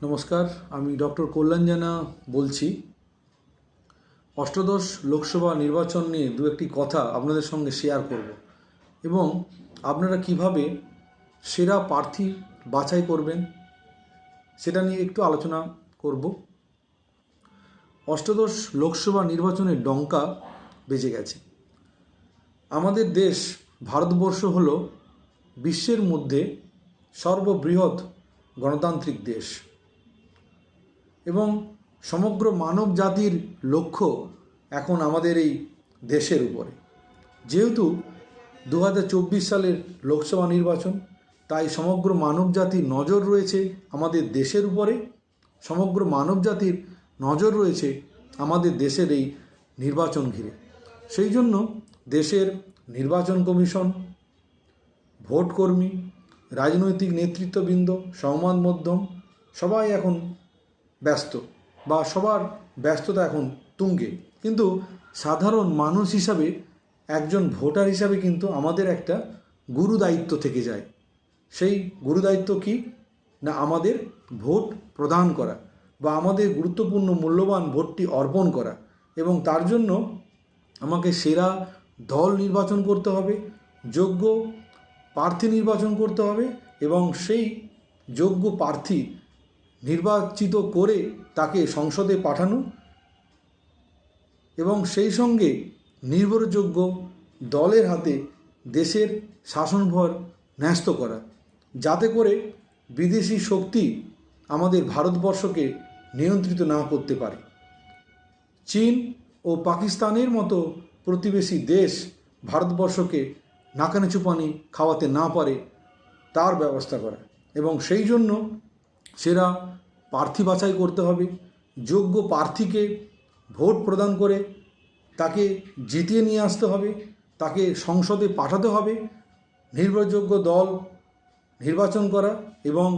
নমস্কার, আমি ডক্টর কল্যাণ জানা বলছি। অষ্টাদশ লোকসভা নির্বাচন নিয়ে দু একটি কথা আপনাদের সঙ্গে শেয়ার করব এবং আপনারা কিভাবে সেরা প্রার্থী বাছাই করবেন সেটা নিয়ে একটু আলোচনা করব। অষ্টাদশ লোকসভা নির্বাচনের ডঙ্কা বেজে গেছে। আমাদের দেশ ভারতবর্ষ হল বিশ্বের মধ্যে সর্ববৃহৎ গণতান্ত্রিক দেশ এবং সমগ্র মানব জাতির লক্ষ্য এখন আমাদের এই দেশের উপরে। যেহেতু 2024 সালের লোকসভা নির্বাচন, তাই সমগ্র মানব জাতির নজর রয়েছে আমাদের দেশের উপরে। সমগ্র মানব জাতির নজর রয়েছে আমাদের দেশের এই নির্বাচন ঘিরে। সেই জন্য দেশের নির্বাচন কমিশন, ভোটকর্মী, রাজনৈতিক নেতৃত্ববৃন্দ, সংবাদ মাধ্যম সবাই এখন ব্যস্ত বা সবার ব্যস্ততা এখন তুঙ্গে। কিন্তু সাধারণ মানুষ হিসাবে, একজন ভোটার হিসাবে কিন্তু আমাদের একটা গুরু দায়িত্ব থেকে যায়। সেই গুরু দায়িত্ব কী না, আমাদের ভোট প্রদান করা বা আমাদের গুরুত্বপূর্ণ মূল্যবান ভোটটি অর্পণ করা। এবং তার জন্য আমাকে সেরা দল নির্বাচন করতে হবে, যোগ্য প্রার্থী নির্বাচন করতে হবে এবং সেই যোগ্য প্রার্থী নির্বাচিত করে তাকে সংসদে পাঠানো এবং সেই সঙ্গে নির্ভরযোগ্য দলের হাতে দেশের শাসনভার ন্যস্ত করা, যাতে করে বিদেশি শক্তি আমাদের ভারতবর্ষকে নিয়ন্ত্রিত না করতে পারে। চীন ও পাকিস্তানের মতো প্রতিবেশী দেশ ভারতবর্ষকে নাকানিচু পানি খাওয়াতে না পারে তার ব্যবস্থা করা। এবং সেই জন্য সেরা প্রার্থী বাছাই করতে হবে, যোগ্য প্রার্থীকে ভোট প্রদান করে তাকে জিতিয়ে নিয়ে আসতে হবে, তাকে সংসদে পাঠাতে হবে, নির্ভরযোগ্য দল নির্বাচন করা এবং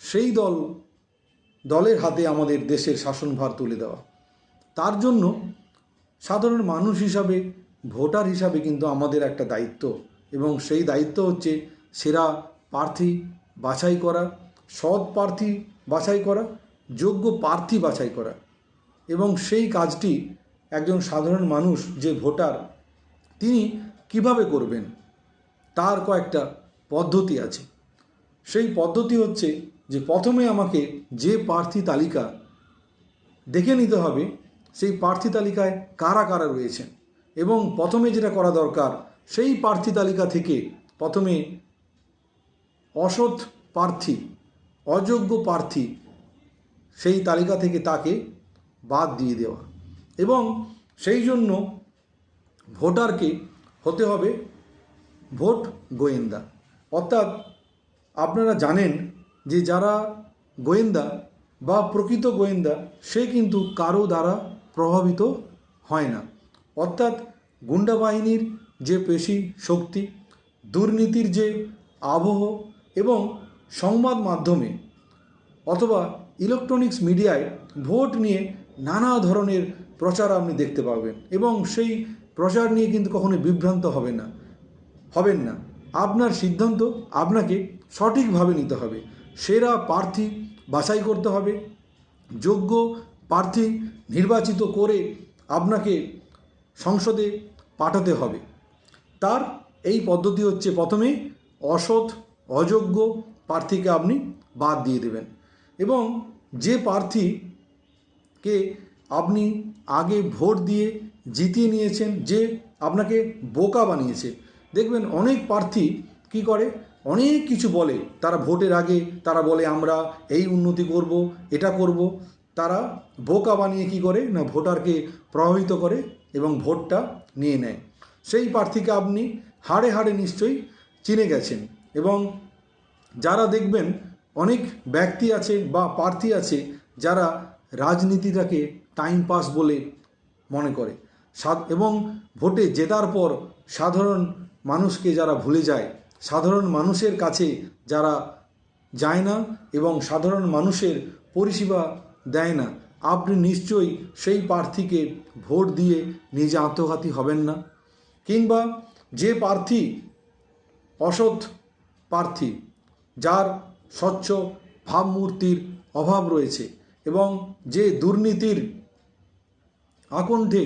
সেই দলের হাতে আমাদের দেশের শাসনভার তুলে দেওয়া। তার জন্য সাধারণ মানুষ হিসাবে, ভোটার হিসাবে কিন্তু আমাদের একটা দায়িত্ব এবং সেই দায়িত্ব হচ্ছে সেরা প্রার্থী বাছাই করা, সৎ প্রার্থী বাছাই করা, যোগ্য প্রার্থী বাছাই করা। এবং সেই কাজটি একজন সাধারণ মানুষ যে ভোটার তিনি কিভাবে করবেন তার কয়েকটা পদ্ধতি আছে। সেই পদ্ধতি হচ্ছে যে প্রথমে আমাকে যে প্রার্থী তালিকা দেখে নিতে হবে সেই প্রার্থী তালিকায় কারা কারা রয়েছেন এবং প্রথমে যেটা করা দরকার সেই প্রার্থী তালিকা থেকে প্রথমে অসৎ প্রার্থী, অযোগ্য প্রার্থী সেই তালিকা থেকে তাকে বাদ দিয়ে দেওয়া। এবং সেই জন্য ভোটারকে হতে হবে ভোট গোয়েন্দা। অর্থাৎ আপনারা জানেন যে যারা গোয়েন্দা বা প্রকৃত গোয়েন্দা সে কিন্তু কারো দ্বারা প্রভাবিত হয় না। অর্থাৎ গুন্ডা বাহিনীর যে পেশি শক্তি, দুর্নীতির যে আবহ এবং সংবাদ মাধ্যমে অথবা ইলেকট্রনিক্স মিডিয়ায় ভোট নিয়ে নানা ধরনের প্রচার আপনি দেখতে পাবেন এবং সেই প্রচার নিয়ে কিন্তু কখনোই বিভ্রান্ত হবেন না। আপনার সিদ্ধান্ত আপনাকে সঠিকভাবে নিতে হবে। সেরা প্রার্থী বাছাই করতে হবে, যোগ্য প্রার্থী নির্বাচিত করে আপনাকে সংসদে পাঠাতে হবে। তার এই পদ্ধতি হচ্ছে প্রথমে অসৎ, অযোগ্য প্রার্থীকে আপনি বাদ দিয়ে দেবেন এবং যে প্রার্থীকে আপনি আগে ভোট দিয়ে জিতিয়ে নিয়েছেন, যে আপনাকে বোকা বানিয়েছে। দেখবেন অনেক প্রার্থী কি করে, অনেক কিছু বলে, তারা ভোটের আগে তারা বলে আমরা এই উন্নতি করব, এটা করব। তারা বোকা বানিয়ে কি করে না ভোটারকে প্রভাবিত করে এবং ভোটটা নিয়ে নেয়। সেই প্রার্থীকে আপনি হাড়ে হাড়ে নিশ্চয়ই চিনে গেছেন। এবং যারা দেখবেন অনেক ব্যক্তি আছে বা প্রার্থী আছে যারা রাজনীতিটাকে টাইম পাস বলে মনে করে এবং ভোটে জেতার পর সাধারণ মানুষকে যারা ভুলে যায়, সাধারণ মানুষের কাছে যারা যায় না এবং সাধারণ মানুষের পরিষেবা দেয় না, আপনি নিশ্চয়ই সেই প্রার্থীকে ভোট দিয়ে নিজে আত্মঘাতী হবেন না। কিংবা যে প্রার্থী অসৎ প্রার্থী, যার স্বচ্ছ ভাবমূর্তির অভাব রয়েছে এবং যে দুর্নীতির আকণ্ঠে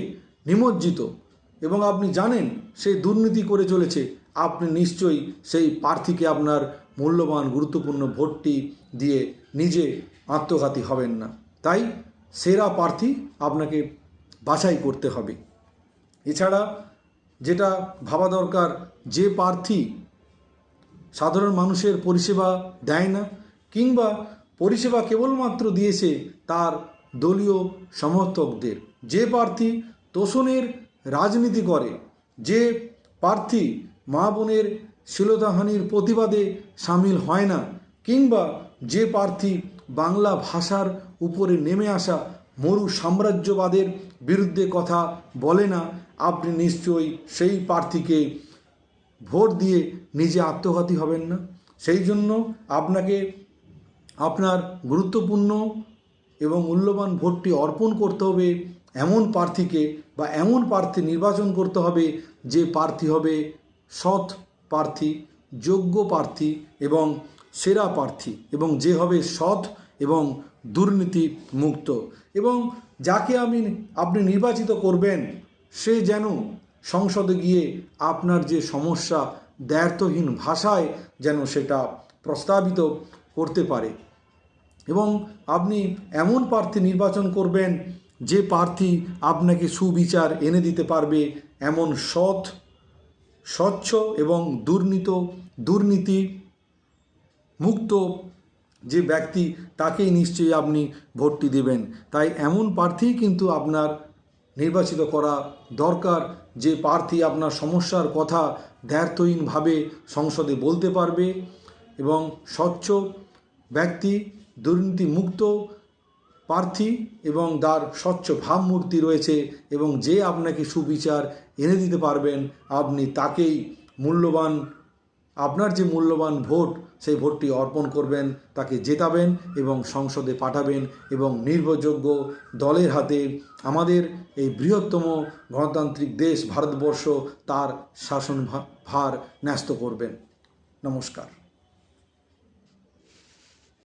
নিমজ্জিত এবং আপনি জানেন সেই দুর্নীতি করে চলেছে, আপনি নিশ্চয়ই সেই প্রার্থীকে আপনার মূল্যবান গুরুত্বপূর্ণ ভোটটি দিয়ে নিজে আত্মঘাতী হবেন না। তাই সেরা প্রার্থী আপনাকে বাছাই করতে হবে। এছাড়া যেটা ভাবা দরকার, যে প্রার্থী সাধারণ মানুষের পরিষেবা দেয় না কিংবা পরিষেবা কেবলমাত্র দিয়েছে তার দলীয় সমর্থকদের, যে প্রার্থী তোষণের রাজনীতি করে, যে প্রার্থী মা বোনের শ্লীলতাহানির প্রতিবাদে সামিল হয় না কিংবা যে প্রার্থী বাংলা ভাষার উপরে নেমে আসা মরু সাম্রাজ্যবাদের বিরুদ্ধে কথা বলে না, আপনি নিশ্চয়ই সেই প্রার্থীকে ভোট দিয়ে নিজে আত্মঘাতী হবেন না। সেই জন্য আপনাকে আপনার গুরুত্বপূর্ণ এবং মূল্যবান ভোটটি অর্পণ করতে হবে এমন প্রার্থীকে, বা এমন প্রার্থী নির্বাচন করতে হবে যে প্রার্থী হবে সৎ প্রার্থী, যোগ্য প্রার্থী এবং সেরা প্রার্থী, এবং যে হবে সৎ এবং দুর্নীতি মুক্ত, এবং যাকে আপনি নির্বাচিত করবেন সে যেন সংসদে গিয়ে আপনার যে সমস্যা দ্ব্যর্থহীন ভাষায় যেন সেটা প্রস্তাবিত করতে পারে। এবং আপনি এমন প্রার্থী নির্বাচন করবেন যে প্রার্থী আপনাকে সুবিচার এনে দিতে পারবে, এমন সৎ, স্বচ্ছ এবং দুর্নীতি মুক্ত যে ব্যক্তি, তাকেই নিশ্চয়ই আপনি ভোটটি দেবেন। তাই এমন প্রার্থীই কিন্তু আপনার নির্বাচিত করা দরকার, যে প্রার্থী আপনার সমস্যার কথা দ্ব্যর্থহীনভাবে সংসদে বলতে পারবে এবং স্বচ্ছ ব্যক্তি, দুর্নীতিমুক্ত প্রার্থী এবং তার স্বচ্ছ ভাবমূর্তি রয়েছে, এবং যে আপনাকে সুবিচার এনে দিতে পারবেন, আপনি তাকেই আপনার যে মূল্যবান ভোট, সেই ভোটটি অর্পণ করবেন, তাকে জেতাবেন এবং সংসদে পাঠাবেন এবং নির্ভরযোগ্য দলের হাতে আমাদের এই বৃহত্তম গণতান্ত্রিক দেশ ভারতবর্ষ তার শাসনভার ন্যস্ত করবেন। নমস্কার।